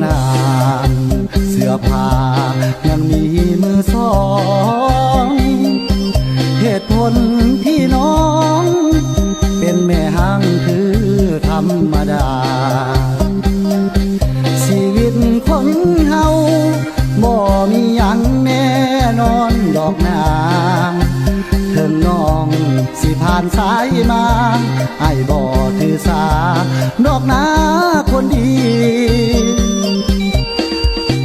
นานเสื้อผ้ายังมีมือสองเหตุผลที่น้องเป็นแม่ห้างคือธรรมดาชีวิตคนเฮาบ่มีหยังแน่นอนดอกนางถึงน้องสิผ่านสายมาไอ้บ่ถือสาดอกนาคนดี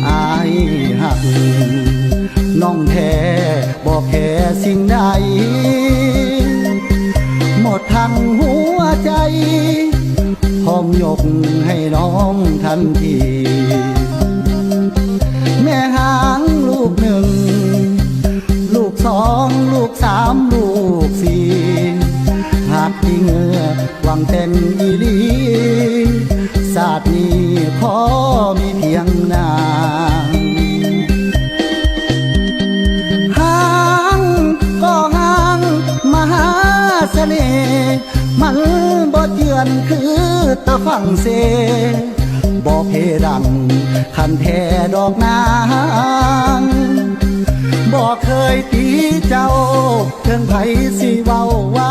อายหักน้องแท้บอกแค่สิ่งใดหมดทั้งหัวใจพร้อมยกให้น้องทันทีแม่หางลูกหนึ่งลูกสองลูกสามลูกสี่หากที่เงือหวังเป็นอีลีศาสตร์นี้ขอมีเพียงนางหางก็หางมหาเสน่ห์มันบ่เจือนคือตะฟังเซบ่เพดังคันแท้ดอกนางบ่เคยตีเจ้าเทิงไผสิเว้าว่า